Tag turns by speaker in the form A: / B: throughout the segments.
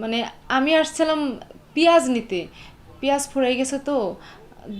A: মানে আমি আসছিলাম পেঁয়াজ নিতে। পেঁয়াজ ফুরাই গেছে তো,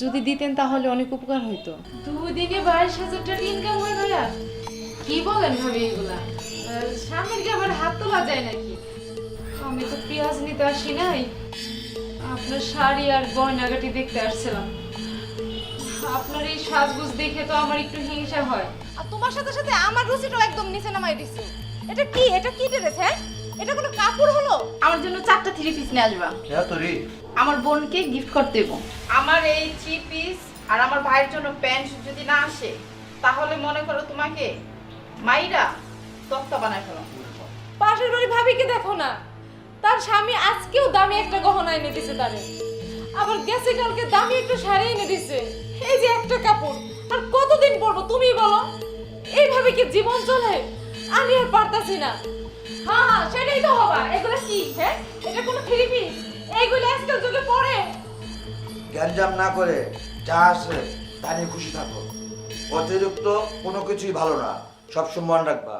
A: যদি দিতেন তাহলে অনেক উপকার হইতো। 2 দিনে 22,000 টাকা ইনকাম হয় ভাইয়া? কি বলেন ভাবি এগুলা? স্বামীর কি আবার হাত তোলা যায় নাকি? আমি তো পেঁয়াজ নিতে আসি নাই, আপনার শাড়ি আর গয়নাগাটি দেখতে আসছিলাম। আপনার এই সাজগোজ দেখে তো আমার একটু হিংসা হয়।
B: আর তোমার সাথে সাথে আমার রুচিটাও একদম নিচে নামাই দিছে। এটা কি ড্রেস? হ্যাঁ, এটা কোনো কাপড় হলো?
C: আমার জন্য 4টা 3 পিস নিয়ে আসবা।
D: হ্যাঁ তোরি
C: আমার বোনকে গিফট করতে দেব। আমার এই 3 পিস আর আমার ভাইয়ের জন্য প্যান্ট যদি না আসে তাহলে মনে করো তোমাকে মাইরা তক্তা বানায় ফেলো।
B: পাশের বাড়ি ভাবিকে দেখো না, তার স্বামী আজকেও দামি একটা গহনা এনে দিছে তারে, আবার গেছে কালকে দামি একটা শাড়ি এনে দিছে। এই যে একটা কাপড়, আর কতদিন পরবো তুমি বলো? এইভাবে কি জীবন চলে? আমি আর পারতাছি না। হ্যাঁ, সেটাই তো হবা। এগুলো কি? হ্যাঁ, এটা কোনো থ্রি পিস? এইগুলো আজকাল যুগে পরে।
D: গ্যাঞ্জাম না করে যা আছে তা নিয়ে খুশি থাকো। অতিরিক্ত কোনো কিছুই ভালো না, সবসময় মনে রাখবা।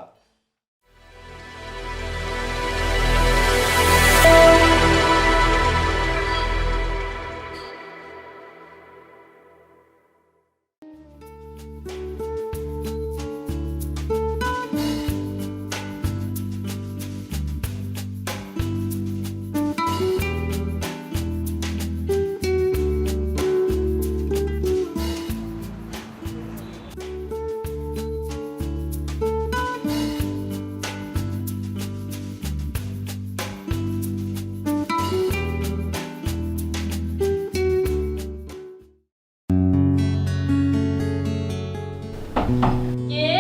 A: কে?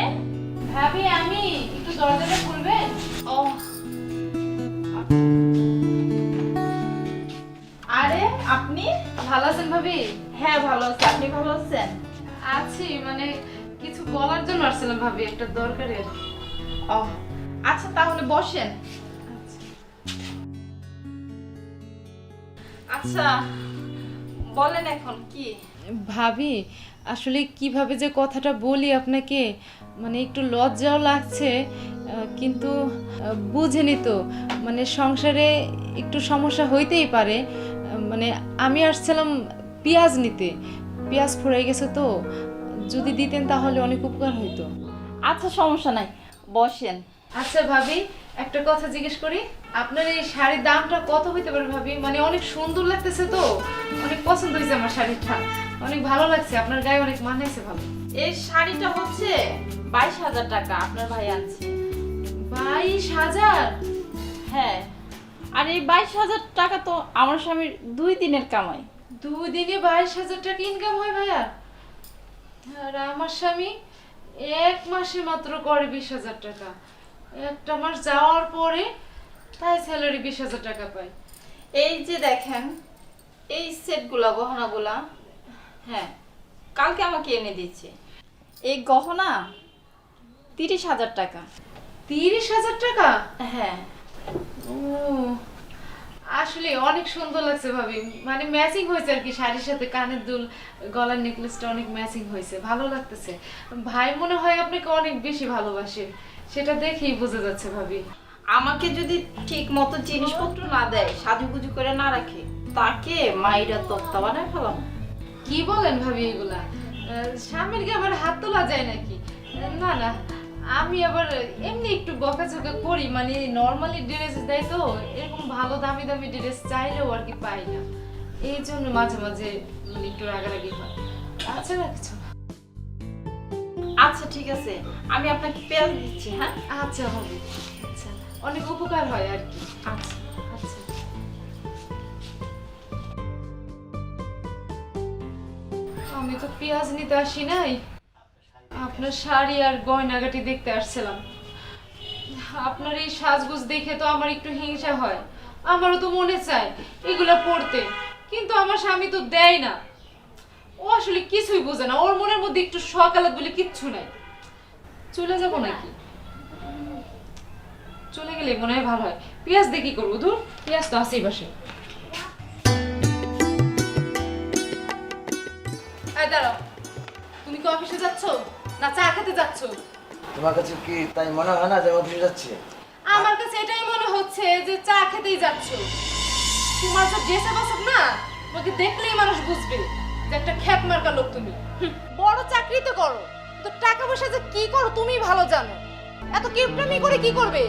A: ভাবি আমি, একটু দরজাটা খুলবেন?
C: ও আরে আপনি?
A: ভালো আছেন ভাবি?
C: হ্যাঁ ভালো আছি, আপনি ভালো আছেন?
A: আছি, মানে কিছু বলার জন্য আসছিলাম ভাবি, একটা দরকারি আর কি।
C: ও আচ্ছা তাহলে বসেন। আচ্ছা বলেন এখন কি?
A: ভাবি আসলে কিভাবে যে কথাটা বলি আপনাকে, মানে একটু লজ্জাও লাগছে, কিন্তু বুঝেনি তো, মানে সংসারে একটু সমস্যা হইতেই পারে। মানে আমি আসছিলাম পেঁয়াজ নিতে। পেঁয়াজ ফুরাই গেছে তো, যদি দিতেন তাহলে অনেক উপকার হইতো।
C: আচ্ছা সমস্যা নাই, বসেন।
A: আচ্ছা ভাবি, একটা কথা জিজ্ঞেস করি, আপনার এই শাড়ির দামটা কত হইতে পারে ভাবি? মানে অনেক সুন্দর লাগতেছে তো, অনেক পছন্দ হয়েছে আমার শাড়িটা, অনেক ভালো লাগছে, আপনার গায়ে অনেক মানাইছে ভালো।
C: এই শাড়িটা হচ্ছে 22,000 টাকা, আপনার ভাই আনছে।
A: 22,000?
C: হ্যাঁ, আর এই 22,000 টাকা তো আমার স্বামীর 2 দিনের কামাই।
A: 2 দিনে 22,000 টাকা ইনকাম হয় ভাইয়া? আর আমার স্বামী 1 মাসে মাত্র করে 20,000 টাকা। একটা মাস যাওয়ার পরে তাই স্যালারি 20,000 টাকা পায়।
C: এই যে দেখেন এই সেটগুলা, গহনাগুলা, হ্যাঁ কালকে আমাকে এনে দিয়েছে। এই গহনা 30,000 টাকা।
A: 30,000 টাকা?
C: হ্যাঁ।
A: ও, আসলে অনেক সুন্দর লাগছে ভাবি, মানে ম্যাচিং হয়েছে আর কি, শাড়ির সাথে কানের দুল, গলার নেকলেসটা অনেক ম্যাচিং হয়েছে, ভালো লাগতেছে। ভাই মনে হয় আপনাকে অনেক বেশি ভালোবাসে, সেটা দেখেই বোঝা যাচ্ছে ভাবি।
C: আমাকে যদি ঠিক মতো জিনিসপত্র না দেয়, সাজুগুজু করে না রাখে, তাকে মাইরা তক্তা বানায় ফেলাম।
A: কি বলেন ভাবি এগুলা? স্বামীর কি আবার হাত তোলা যায় নাকি? না না, আমি আবার এমনি একটু বকাঝকা করি, মানে নর্মালি ড্রেস দেয় তো, এরকম ভালো দামি দামি ড্রেস চাইলেও আর কি পাই না, এই জন্য মাঝে মাঝে মানে একটু রাগারাগি হয়। আচ্ছা রাখছো।
C: আচ্ছা ঠিক আছে, আমি আপনাকে পেঁয়াজ দিচ্ছি। হ্যাঁ
A: আচ্ছা হবে, আচ্ছা, অনেক উপকার হয় আর কি।
C: আচ্ছা।
A: আচ্ছা, আমি তো পেঁয়াজ নিতে আসি নাই, আপনার শাড়ি আর গয়নাগাটি দেখতে আসছিলাম। আপনার এই সাজগোজ দেখে তো আমার একটু হিংসা হয়, আমারও তো মনে চায় এগুলা পড়তে, কিন্তু আমার স্বামী তো দেয় না। ও আসলে কিছুই বোঝে না, ওর মনের মধ্যে একটু সকালাত বলে কিচ্ছু নাই। চলে যাব নাকি? চলে গেলে মনে হয় ভালো হয়। পেঁয়াজ দিয়ে কি করবো? ধুর, পেঁয়াজ তো আছেই বাসে। এই দাঁড়াও, তুমি কি অফিসে যাচ্ছ না চা খেতে যাচ্ছ?
D: তোমার কাছে কি তাই মনে হয় না যে আমি অফিসে যাচ্ছি?
B: আমার কাছে এটাই মনে হচ্ছে যে চা খেতেই যাচ্ছ। তোমার যে ড্রেস আপ আছে না, তোমাকে দেখলেই মানুষ বুঝবে যে একটা খ্যাপ মার্কা লোক তুমি। বড় চাকরি তো করো, তো টাকা পয়সা যে কি করো তুমি ভালো জানো। এত কিপটামি করে কি করবে?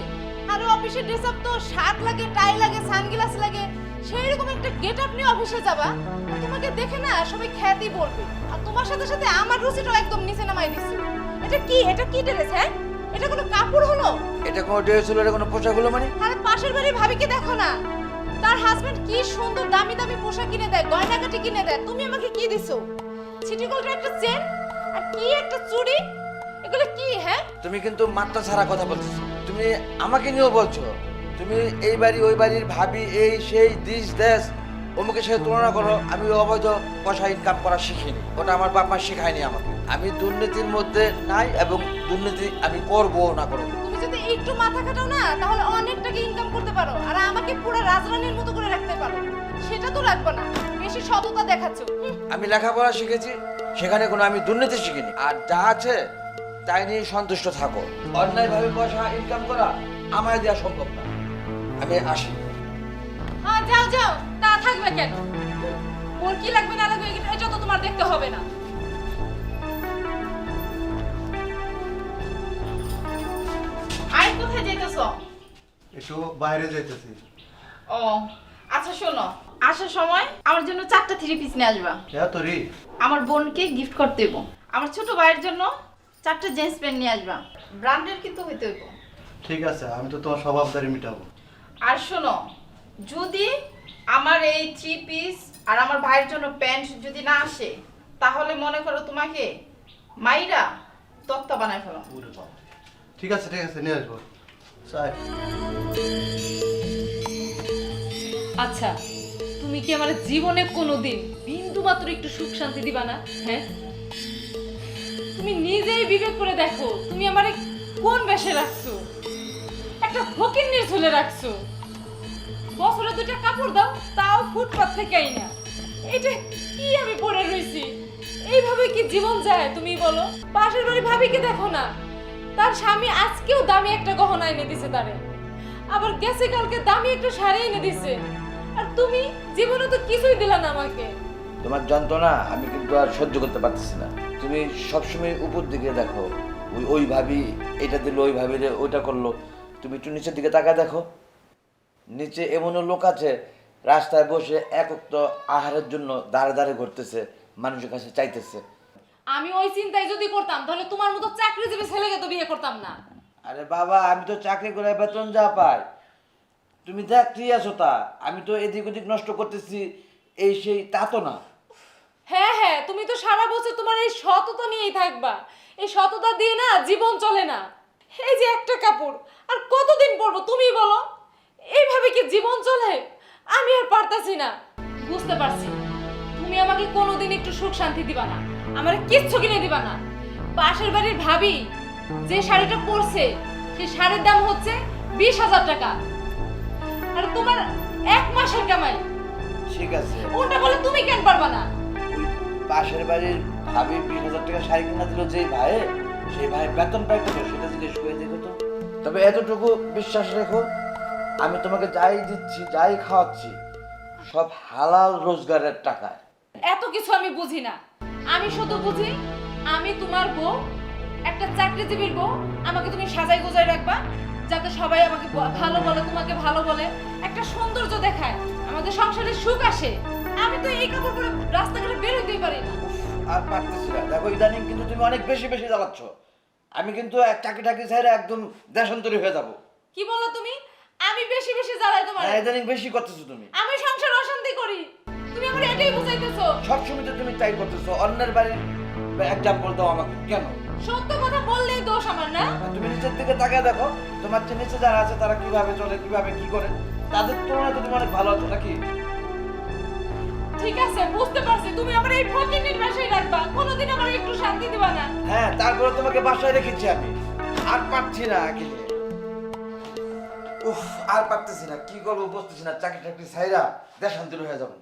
B: আর অফিসের ড্রেস আপ তো শার্ট লাগে, টাই লাগে, সানগ্লাস লাগে, সেই রকম একটা গেট আপ নিয়ে অফিসে যাবা, আর তোমাকে দেখে না সবাই খ্যাতি বলবে। আর তোমার সাথে সাথে আমার রুচিটাও একদম নিচে নামাই দিছে। এটা কি ড্রেস? হ্যাঁ, এটা কোনো কাপড় হলো?
D: এটা কোনো ড্রেস হলো, এটা কোনো পোশাক হলো মানে?
B: আরে পাশের বাড়ির ভাবিকে দেখো না, তার হাজবেন্ড কি সুন্দর দামি দামি পোশাক কিনে দেয়, গয়নাগাটি কিনে দেয়। তুমি আমাকে কি দিছো? সিটি গোল্ডের একটা চেন আর কি একটা চুড়ি, এগুলো কি? হ্যাঁ,
D: তুমি কিন্তু মাত্রা ছাড়া কথা বলছো। তুমি আমাকে নিয়েও বলছো, তুমি এই বাড়ি ওই বাড়ির ভাবি, এই সেই দিস দেশ অমুকের সাথে তুলনা করো। আমি অবৈধ পয়সা ইনকাম করা শিখিনি, ওটা আমার বাপ মা শেখায়নি আমাকে। আমি দুর্নীতির মধ্যে নাই এবং দুর্নীতি আমি করবো না করবো।
B: তুমি যদি একটু মাথা খাটাও না, তাহলে অনেক টাকা ইনকাম করতে পারো, আর আমাকে পুরো রাজরানীর মতো করে রাখতে পারো। সেটা তো রাখবো না, বেশি সততা দেখাচ্ছ।
D: আমি লেখাপড়া শিখেছি, সেখানে কোনো আমি দুর্নীতি শিখিনি। আর যা আছে তাই নিয়ে সন্তুষ্ট থাকো। অন্যায়ভাবে পয়সা ইনকাম করা আমার দেওয়া সম্ভব না। আমি আসি।
B: হ্যাঁ, যাও যাও, তা থাকবে কেন? ওর কি লাগবে না লাগবে এটা তো তোমার দেখতে হবে না।
C: আই কোথায় যেতেছো?
E: একটু বাইরে যাইতেছি।
C: ও আচ্ছা, শোনো, আসার সময় আমার জন্য 4টা 3 পিস নিয়ে আসবা।
E: তোরই
C: আমার বোনকে গিফট করতে দেবো। আমার ছোট ভাইয়ের জন্য 4টা জিন্স প্যান্ট নিয়ে আসবা, ব্র্যান্ডের কিন্তু হইতে হইব।
E: ঠিক আছে, আমি তো তোমার স্বভাবদারি মিটাবো।
C: আর শোনো, যদি আমার এই 3 পিস আর আমার ভাইয়ের জন্য প্যান্ট যদি না আসে, তাহলে মনে করো তোমাকে মাইরা তক্তা বানায় ফেলো।
E: ওরে বাবা, ঠিক আছে নিয়ে আসবো। চাই
B: আচ্ছা, তুমি কি আমার জীবনে কোনোদিন বিন্দু মাত্র একটু সুখ শান্তি দিবা না? হ্যাঁ, তুমি নিজেই বিবেক করে দেখো, তুমি আমারে কোন বেশে রাখছো? একটা ফকিন্নির ঝুলে রাখছো। বছরে 2টা কাপড় দাও, তাও ফুটপাত থেকেই না। এটা কি আমি পরে রইছি? এইভাবে কি জীবন যায় তুমি বলো? পাশের বাড়ি ভাবিকে দেখো না, তার স্বামী আজকেও দামি একটা গহনা এনে দিছে তারে, আবার গেছে কালকে দামি একটা শাড়ি এনে দিছে, আর তুমি জীবনে তো কিছুই দিলা না আমাকে।
D: তোমার যন্ত্রণা আমি কিন্তু আর সহ্য করতে পারতেছি না। তুমি সবসময় উপর দিকে দেখো, ওই ভাবি এটা দিল, ওই ভাবি ওইটা করলো। তুমি একটু নিচের দিকে তাকায় দেখো, নিচে এমনও লোক আছে রাস্তায় বসে একক আহারের জন্য দাঁড়ে দাঁড়ে ঘুরতেছে, মানুষের কাছে চাইতেছে।
B: আমি ওই চিন্তায় যদি করতাম, তাহলে তোমার মতো চাকরিজীবী ছেলেকে তো বিয়ে করতাম না।
D: আরে বাবা, আমি তো চাকরি করে বেতন যা পাই, তুমি দেখতেই আছো তা। আমি তো এদিক ওদিক নষ্ট করতেছি এই সেই তা তো না।
B: হ্যাঁ হ্যাঁ, তুমি তো সারা বছর তোমার এই সততা নিয়েই থাকবা। এই সততা দিয়ে না জীবন চলে না। এই যে একটা কাপড়, আর কতদিন পরবো তুমি বলো? এইভাবে কি জীবন চলে? আমি আর পারতাছি না। বুঝতে পারছি, তুমি আমাকে কোনোদিন একটু সুখ শান্তি দিবা না, আমার কিচ্ছু কিনে দিবা না। পাশের বাড়ির ভাবি যে শাড়িটা পরছে, সেই শাড়ির দাম হচ্ছে 20,000 টাকা, আর তোমার 1 মাসের কামাই।
D: ঠিক আছে,
B: ওটা বলে তুমি কেন পারবা না?
D: ওই পাশের বাড়ির ভাবি 20,000 টাকা শাড়ি কিনা দিল যে ভাই, সেই ভাই বেতন পাই কত সেটা জিজ্ঞেস করে দেখো তো। তবে এতটুকু বিশ্বাস রেখো, আমি তোমাকে যাই দিচ্ছি, যাই খাওয়াচ্ছি, সব হালাল রোজগারের টাকায়।
B: এত কিছু আমি বুঝি না। আমি শুধু বুঝি আমি তোমার বউ, একটা চাকরিজীবীর বউ। আমাকে তুমি সাজাই গোজাই রাখবা, যাতে সবাই আমাকে ভালো বলে, তোমাকে ভালো বলে, একটা সৌন্দর্য দেখায়, আমাদের সংসারে সুখ আসে। আমি তো এই কাপড় পরে রাস্তাঘাটে বের হইতেই পারি না।
D: আর পারতেছি না। দেখো ইদানিং কিন্তু তুমি অনেক বেশি বেশি জ্বালাচ্ছ। আমি কিন্তু এক চাকরি টাকরি ছেড়ে একদম দেশান্তরী হয়ে যাবো।
B: কি বললো তুমি? আমি বেশি বেশি জ্বালাই তোমার?
D: হ্যাঁ, ইদানিং বেশি করতেছো তুমি।
B: আমি সংসার অশান্তি করি, তুমি আমার এটাই বুঝাইতেছো?
D: সবসময় তো তুমি তাই করতেছো। অন্যের বাড়ির এক্সাম্পল দাও আমাকে কেন?
B: সত্য কথা বললেই দোষ আমার না?
D: তুমি নিচের দিকে তাকিয়ে দেখো, তোমার যে নিচে যারা আছে তারা কিভাবে চলে, কিভাবে কি করে, তাদের তুলনায় তো তুমি অনেক ভালো আছো নাকি?
B: ঠিক আছে, বুঝতে পারছি, তুমি আমার এই ফকিন্নির বাসায় রাখবা, কোনোদিন আমার একটু শান্তি দিবা না।
D: হ্যাঁ, তারপরে তোমাকে বাসায় রেখেছি আমি। আর পারছি না আগে। উফ, আর পারতেছি না, কি করবো বুঝতেছি না। চাকরি টাকরি ছাইরা দেশান্তরী হয়ে যাবো।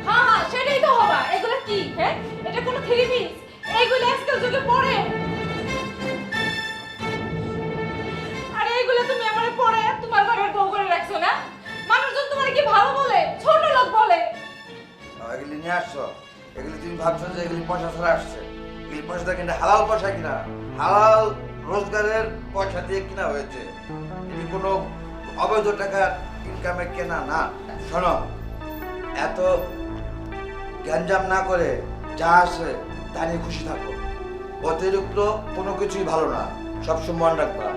B: হ্যাঁ হ্যাঁ, সেটাই তো হবা। এগুলো কি? হ্যাঁ, এটা কোনো থ্রি পিস? এইগুলো আজকাল যুগে পরে, আর এইগুলো তুমি আমারে
D: নিয়ে আসছো, এগুলি তুমি ভাবছো যে এগুলি পয়সা ছাড়া আসছে। এগুলি পয়সা কিনা হালাল পয়সা কিনা, হালাল রোজগারের পয়সা দিয়ে কিনা হয়েছে। এটি কোনো অবৈধ টাকার ইনকামে কেনা না। শোনো, এত গ্যাঞ্জাম না করে যা আছে তা নিয়ে খুশি থাকো। অতিরিক্ত কোনো কিছুই ভালো না, সবসময় মনে রাখবা।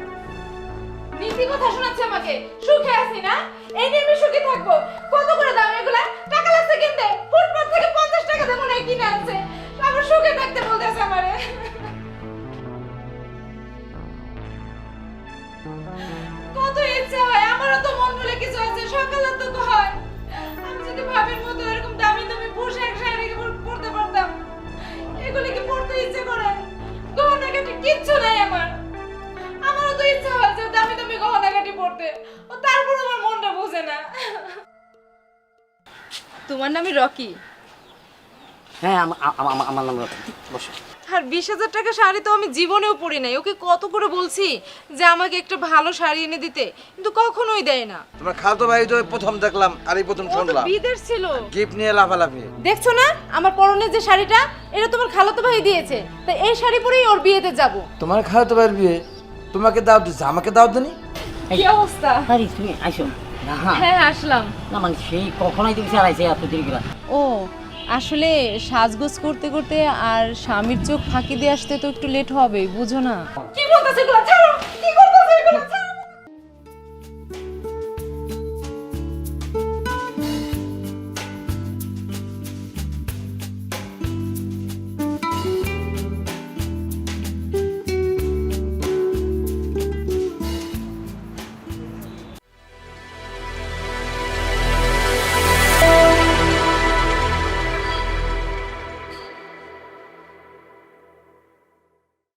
B: নীতি কথা শোনাচ্ছে আমাকে। সুখে আছি না, এই নিয়ে আমি সুখে থাকবো। কত করে দাম এগুলা? টাকা লাগছে কিনতে, ফুটপাত থেকে 50 টাকা দিয়ে মনে হয় কিনে আনছে। আবার সুখে থাকতে বলতেছে আমারে। কত ইচ্ছে হয়, আমারও তো মন বলে কিছু আছে। সকালে তো হয় আমি যদি ভাবির মতো এরকম দামি দামি পোশাক শাড়ি পরতে পারতাম। এগুলি কি পরতে ইচ্ছে করে? গহনাগাটি কিচ্ছু নাই আমার। আমারও তো ইচ্ছে হয় যে দামি দামি গহনাগাটি পরতে, ও তারপর আমার মনটা বোঝে না।
A: তোমার নামে রকি?
F: হ্যাঁ আমার নাম রতন। বসো।
A: আর 20,000 টাকা শাড়ি তো আমি জীবনেও পরি নাই। ওকে কত করে বলছি যে আমাকে একটা ভালো শাড়ি এনে দিতে, কিন্তু কখনোই দেয় না।
D: তোমার খালাতো ভাই তো প্রথম দেখলাম, আর এই প্রথম
A: ও তো
D: শুনলাম
A: বিদেশ ছিল।
D: গিফট নিয়ে লাফালাফি।
B: দেখছো না আমার পরনের যে শাড়িটা, এটা তোমার খালাতো ভাই দিয়েছে। তাই এই শাড়ি পরেই ওর বিয়েতে যাব।
D: তোমার খালাতো ভাইয়ের বিয়ে, তোমাকে দাওয়াত দিচ্ছে, আমাকে দাওয়াত দেনি?
A: কি অবস্থা?
F: আরে তুমি আইসো না।
A: হ্যাঁ আসলাম।
F: না মানে সেই কখনোই তুমি চালাইছে এত দেরি করে।
A: ও আসলে সাজগোজ করতে করতে আর স্বামীর চোখ ফাঁকি দিয়ে আসতে তো একটু লেট হবে, বুঝো না?
B: কি বলতেছে এগুলো? ছাড়ো। কি